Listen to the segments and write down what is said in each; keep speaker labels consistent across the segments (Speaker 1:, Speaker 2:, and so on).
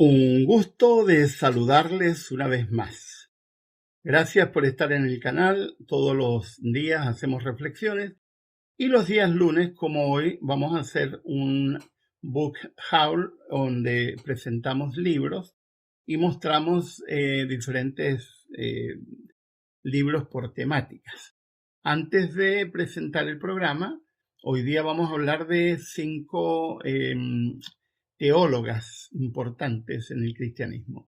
Speaker 1: Un gusto de saludarles una vez más. Gracias por estar en el canal. Todos los días hacemos reflexiones y los días lunes, como hoy, vamos a hacer un book haul donde presentamos libros y mostramos diferentes libros por temáticas. Antes de presentar el programa, hoy día vamos a hablar de 5 teólogas importantes en el cristianismo.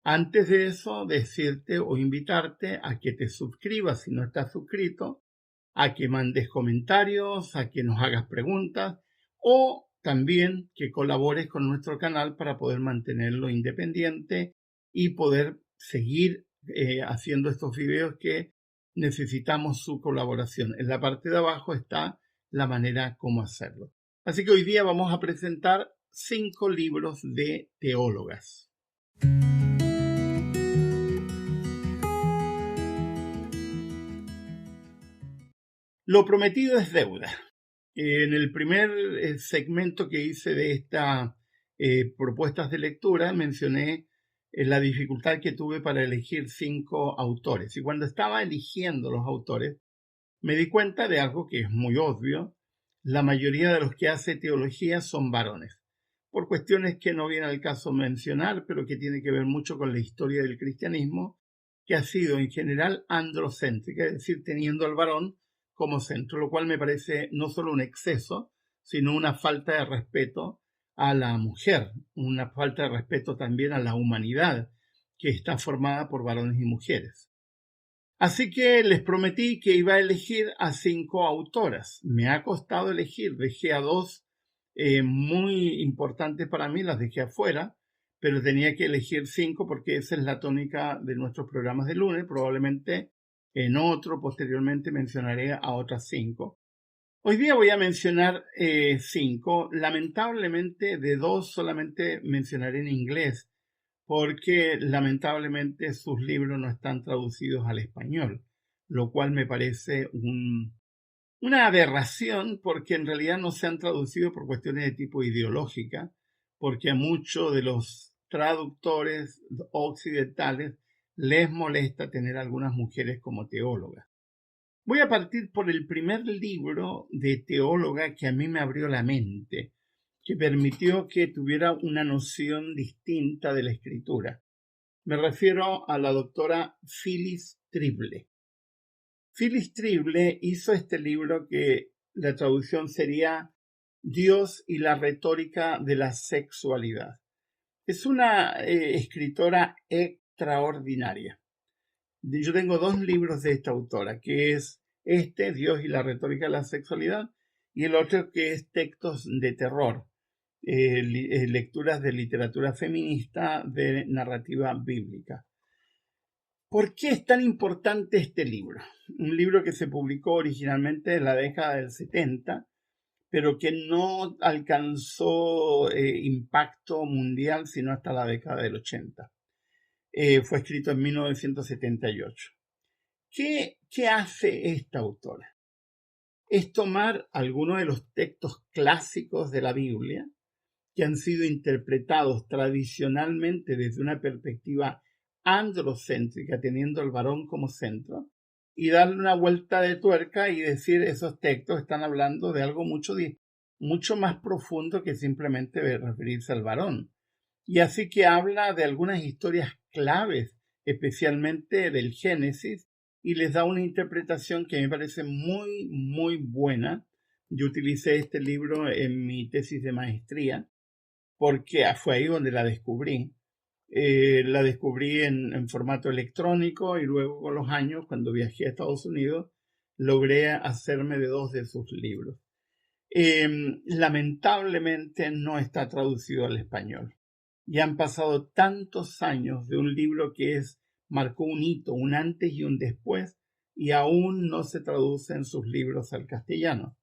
Speaker 1: Antes de eso, decirte o invitarte a que te suscribas si no estás suscrito, a que mandes comentarios, a que nos hagas preguntas o también que colabores con nuestro canal para poder mantenerlo independiente y poder seguir haciendo estos videos que necesitamos su colaboración. En la parte de abajo está la manera como hacerlo. Así que hoy día vamos a presentar 5 libros de teólogas. Lo prometido es deuda. En el primer segmento que hice de estas propuestas de lectura mencioné la dificultad que tuve para elegir 5 autores. Y cuando estaba eligiendo los autores, me di cuenta de algo que es muy obvio. La mayoría de los que hace teología son varones, por cuestiones que no viene al caso mencionar, pero que tiene que ver mucho con la historia del cristianismo, que ha sido en general androcéntrica, es decir, teniendo al varón como centro, lo cual me parece no solo un exceso, sino una falta de respeto a la mujer, una falta de respeto también a la humanidad, que está formada por varones y mujeres. Así que les prometí que iba a elegir a 5 autoras. Me ha costado elegir, dejé a 2 muy importantes para mí, las dejé afuera, pero tenía que elegir 5 porque esa es la tónica de nuestros programas de lunes. Probablemente en otro, posteriormente, mencionaré a otras 5. Hoy día voy a mencionar 5. Lamentablemente, de 2 solamente mencionaré en inglés, porque lamentablemente sus libros no están traducidos al español, lo cual me parece una aberración, porque en realidad no se han traducido por cuestiones de tipo ideológica, porque a muchos de los traductores occidentales les molesta tener algunas mujeres como teólogas. Voy a partir por el primer libro de teóloga que a mí me abrió la mente, que permitió que tuviera una noción distinta de la escritura. Me refiero a la doctora Phyllis Trible. Phyllis Trible hizo este libro que la traducción sería Dios y la retórica de la sexualidad. Es una escritora extraordinaria. Yo tengo 2 libros de esta autora, que es Dios y la retórica de la sexualidad, y el otro que es Textos de terror, lecturas de literatura feminista de narrativa bíblica. ¿Por qué es tan importante este libro? Un libro que se publicó originalmente en la década del 70, pero que no alcanzó impacto mundial sino hasta la década del 80. Fue escrito en 1978. ¿Qué hace esta autora? Es tomar algunos de los textos clásicos de la Biblia que han sido interpretados tradicionalmente desde una perspectiva androcéntrica, teniendo al varón como centro, y darle una vuelta de tuerca y decir esos textos están hablando de algo mucho más profundo que simplemente referirse al varón. Y así que habla de algunas historias claves, especialmente del Génesis, y les da una interpretación que me parece muy, muy buena. Yo utilicé este libro en mi tesis de maestría, porque fue ahí donde la descubrí. La descubrí en formato electrónico y luego con los años, cuando viajé a Estados Unidos, logré hacerme de 2 de sus libros. Lamentablemente no está traducido al español. Y han pasado tantos años de un libro que marcó un hito, un antes y un después, y aún no se traduce en sus libros al castellano.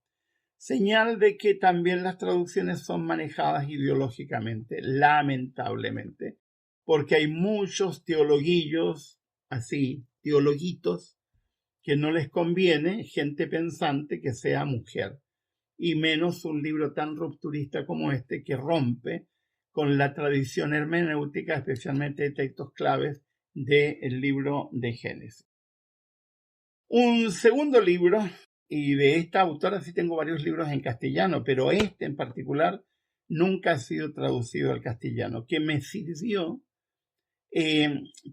Speaker 1: Señal de que también las traducciones son manejadas ideológicamente, lamentablemente, porque hay muchos teologuillos, así, teologuitos, que no les conviene gente pensante que sea mujer, y menos un libro tan rupturista como este que rompe con la tradición hermenéutica, especialmente de textos claves del libro de Génesis. Un segundo libro, y de esta autora sí tengo varios libros en castellano, pero este en particular nunca ha sido traducido al castellano, que me sirvió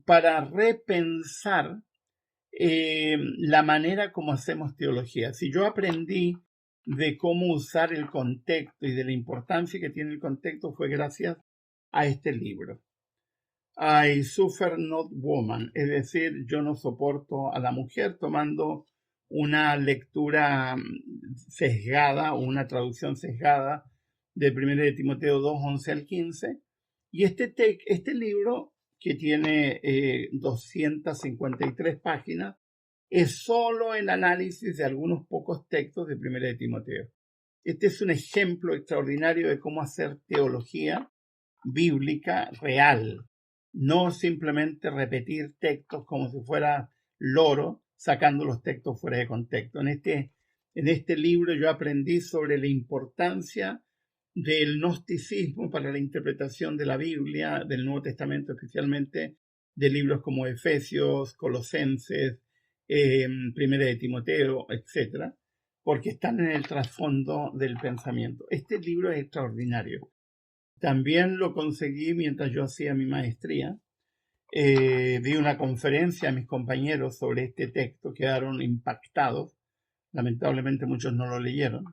Speaker 1: para repensar la manera como hacemos teología. Si yo aprendí de cómo usar el contexto y de la importancia que tiene el contexto, fue gracias a este libro. I suffer not woman, es decir, yo no soporto a la mujer, tomando una lectura sesgada o una traducción sesgada de 1 de Timoteo 2, 11 al 15. Y este libro, que tiene 253 páginas, es solo el análisis de algunos pocos textos de 1 de Timoteo. Este es un ejemplo extraordinario de cómo hacer teología bíblica real, no simplemente repetir textos como si fuera loro, sacando los textos fuera de contexto. En este libro yo aprendí sobre la importancia del gnosticismo para la interpretación de la Biblia, del Nuevo Testamento, especialmente de libros como Efesios, Colosenses, Primera de Timoteo, etc., porque están en el trasfondo del pensamiento. Este libro es extraordinario. También lo conseguí mientras yo hacía mi maestría. Di una conferencia a mis compañeros sobre este texto, quedaron impactados. Lamentablemente muchos no lo leyeron,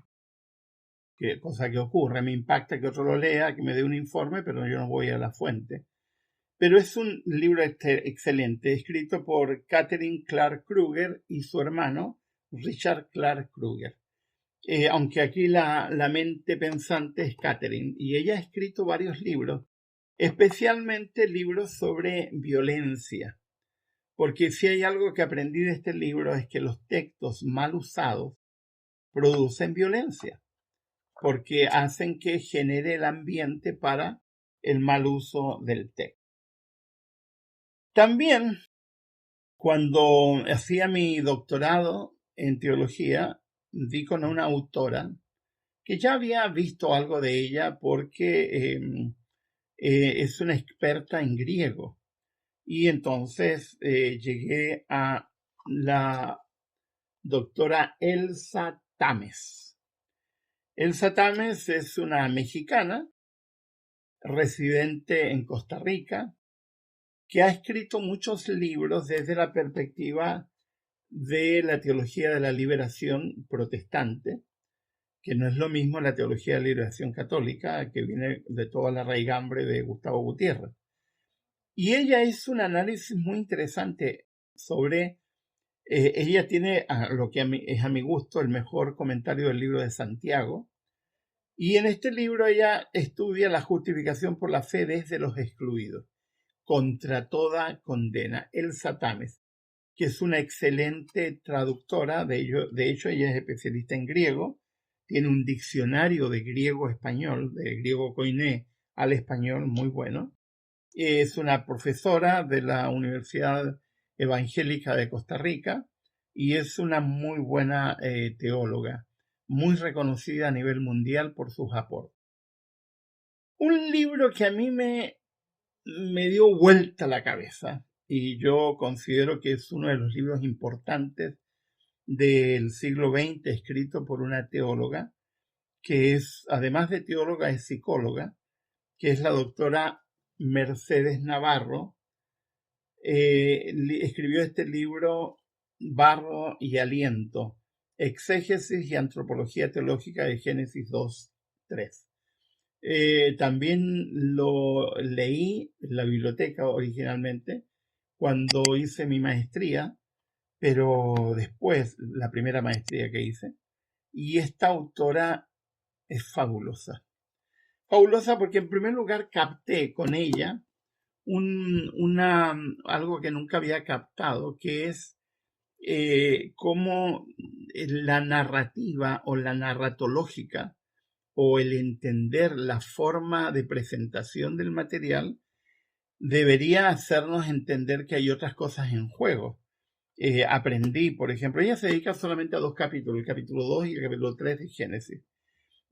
Speaker 1: cosa que ocurre. Me impacta que otro lo lea, que me dé un informe, pero yo no voy a la fuente. Pero es un libro excelente, escrito por Catherine Clark Kruger y su hermano Richard Clark Kruger. Aunque aquí la mente pensante es Catherine, y ella ha escrito varios libros, especialmente libros sobre violencia, porque si hay algo que aprendí de este libro es que los textos mal usados producen violencia, porque hacen que genere el ambiente para el mal uso del texto. También, cuando hacía mi doctorado en teología, di con una autora que ya había visto algo de ella porque es una experta en griego. Y entonces llegué a la doctora Elsa Tames. Elsa Tames es una mexicana residente en Costa Rica que ha escrito muchos libros desde la perspectiva de la teología de la liberación protestante, que no es lo mismo la teología de la liberación católica, que viene de toda la raigambre de Gustavo Gutiérrez. Y ella hizo un análisis muy interesante sobre, ella tiene lo que es a mi gusto el mejor comentario del libro de Santiago, y en este libro ella estudia la justificación por la fe desde los excluidos, contra toda condena. Elsa Tames, que es una excelente traductora, de hecho ella es especialista en griego, tiene un diccionario de griego-español, de griego koiné al español muy bueno. Es una profesora de la Universidad Evangélica de Costa Rica y es una muy buena teóloga, muy reconocida a nivel mundial por sus aportes. Un libro que a mí me dio vuelta la cabeza y yo considero que es uno de los libros importantes del siglo XX, escrito por una teóloga que es, además de teóloga, es psicóloga, que es la doctora Mercedes Navarro. Escribió este libro Barro y Aliento, Exégesis y Antropología Teológica de Génesis 2:3. También lo leí en la biblioteca originalmente cuando hice mi maestría, pero después, la primera maestría que hice, y esta autora es fabulosa. Fabulosa porque en primer lugar capté con ella algo que nunca había captado, que es cómo la narrativa o la narratológica o el entender la forma de presentación del material debería hacernos entender que hay otras cosas en juego. Aprendí, por ejemplo, ella se dedica solamente a 2 capítulos, el capítulo 2 y el capítulo 3 de Génesis.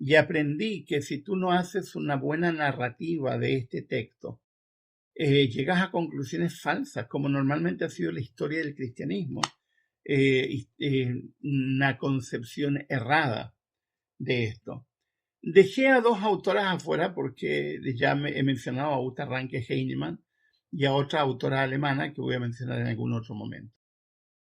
Speaker 1: y aprendí que si tú no haces una buena narrativa de este texto, llegas a conclusiones falsas, como normalmente ha sido la historia del cristianismo, una concepción errada de esto. Dejé a dos autoras afuera porque ya he mencionado a Uta Ranke Heinemann y a otra autora alemana que voy a mencionar en algún otro momento.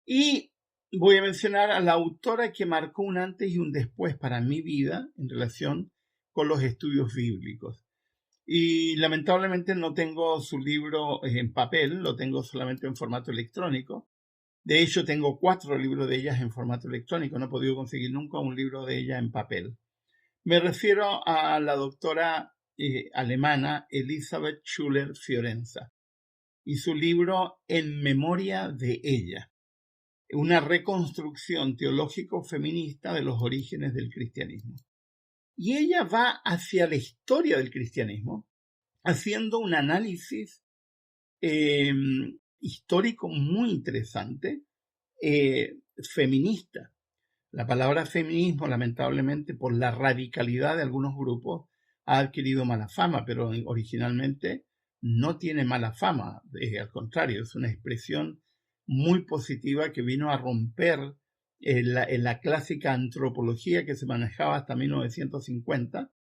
Speaker 1: Y voy a mencionar a la autora que marcó un antes y un después para mi vida en relación con los estudios bíblicos. Y lamentablemente no tengo su libro en papel, lo tengo solamente en formato electrónico. De hecho, tengo 4 libros de ellas en formato electrónico. No he podido conseguir nunca un libro de ella en papel. Me refiero a la doctora alemana Elisabeth Schuller-Fiorenza y su libro En memoria de ella, una reconstrucción teológico-feminista de los orígenes del cristianismo. Y ella va hacia la historia del cristianismo, haciendo un análisis histórico muy interesante, feminista. La palabra feminismo, lamentablemente, por la radicalidad de algunos grupos, ha adquirido mala fama, pero originalmente no tiene mala fama. Al contrario, es una expresión muy positiva que vino a romper en la clásica antropología que se manejaba hasta 1950,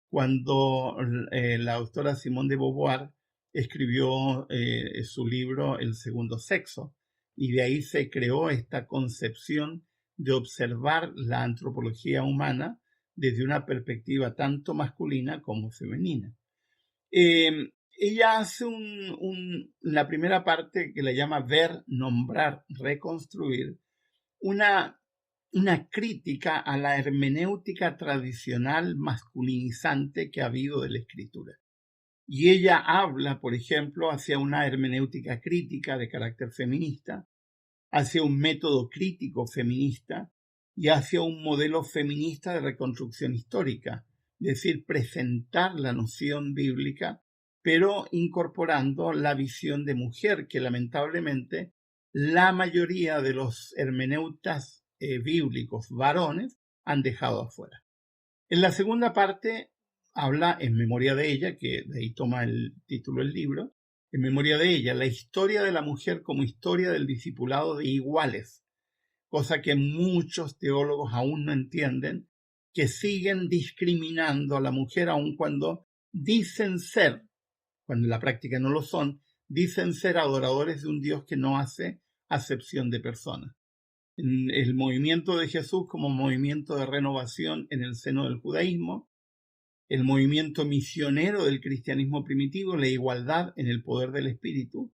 Speaker 1: cuando la autora Simone de Beauvoir escribió su libro El segundo sexo, y de ahí se creó esta concepción de observar la antropología humana desde una perspectiva tanto masculina como femenina. Ella hace la primera parte que la llama ver, nombrar, reconstruir, una crítica a la hermenéutica tradicional masculinizante que ha habido de la escritura. Y ella habla, por ejemplo, hacia una hermenéutica crítica de carácter feminista, hacia un método crítico feminista y hacia un modelo feminista de reconstrucción histórica, es decir, presentar la noción bíblica, pero incorporando la visión de mujer que lamentablemente la mayoría de los hermeneutas bíblicos varones han dejado afuera. En la segunda parte habla En memoria de ella, que de ahí toma el título del libro, En memoria de ella, la historia de la mujer como historia del discipulado de iguales, cosa que muchos teólogos aún no entienden, que siguen discriminando a la mujer aun cuando dicen ser, cuando en la práctica no lo son, dicen ser adoradores de un Dios que no hace acepción de personas. El movimiento de Jesús como movimiento de renovación en el seno del judaísmo, el movimiento misionero del cristianismo primitivo, la igualdad en el poder del espíritu,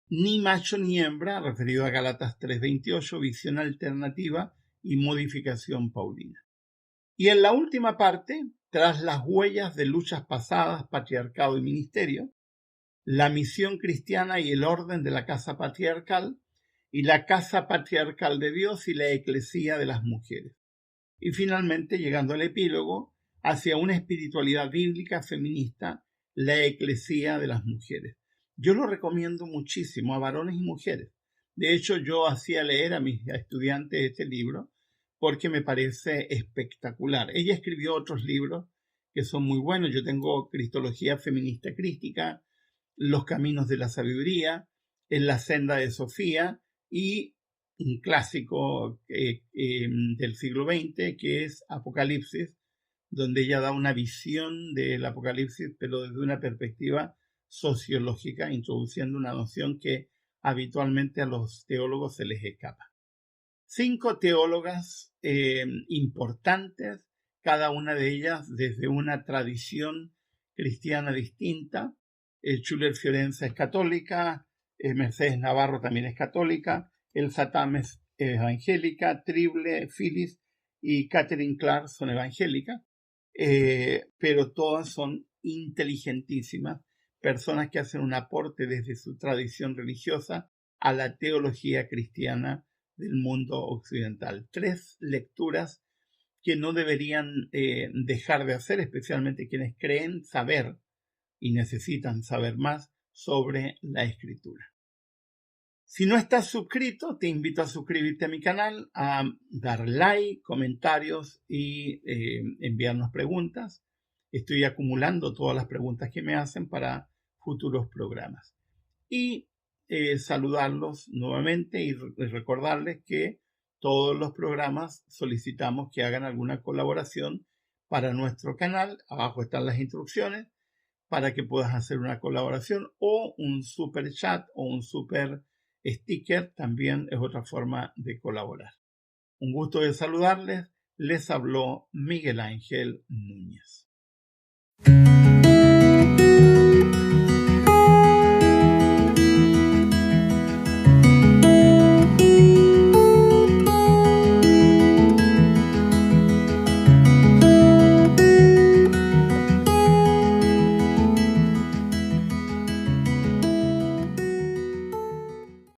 Speaker 1: ni macho ni hembra, referido a Gálatas 3:28, visión alternativa y modificación paulina. Y en la última parte, tras las huellas de luchas pasadas, patriarcado y ministerio, la misión cristiana y el orden de la casa patriarcal, y la casa patriarcal de Dios y la eclesía de las mujeres. Y finalmente, llegando al epílogo, hacia una espiritualidad bíblica feminista, la eclesía de las mujeres. Yo lo recomiendo muchísimo a varones y mujeres. De hecho, yo hacía leer a mis estudiantes este libro porque me parece espectacular. Ella escribió otros libros que son muy buenos. Yo tengo Cristología Feminista Crística, Los Caminos de la Sabiduría, En la Senda de Sofía y un clásico del siglo XX que es Apocalipsis, donde ella da una visión del Apocalipsis, pero desde una perspectiva sociológica, introduciendo una noción que habitualmente a los teólogos se les escapa. 5 teólogas importantes, cada una de ellas desde una tradición cristiana distinta. Schuller-Fiorenza es católica, Mercedes Navarro también es católica, Elsa Tam es evangélica, Trible, Phyllis y Catherine Clark son evangélicas, pero todas son inteligentísimas, personas que hacen un aporte desde su tradición religiosa a la teología cristiana del mundo occidental. 3 lecturas que no deberían dejar de hacer, especialmente quienes creen saber y necesitan saber más sobre la escritura. Si no estás suscrito, te invito a suscribirte a mi canal, a dar like, comentarios y enviarnos preguntas. Estoy acumulando todas las preguntas que me hacen para futuros programas. Y saludarlos nuevamente y recordarles que todos los programas solicitamos que hagan alguna colaboración para nuestro canal. Abajo están las instrucciones para que puedas hacer una colaboración o un super chat o un super sticker también es otra forma de colaborar. Un gusto de saludarles. Les habló Miguel Ángel Núñez.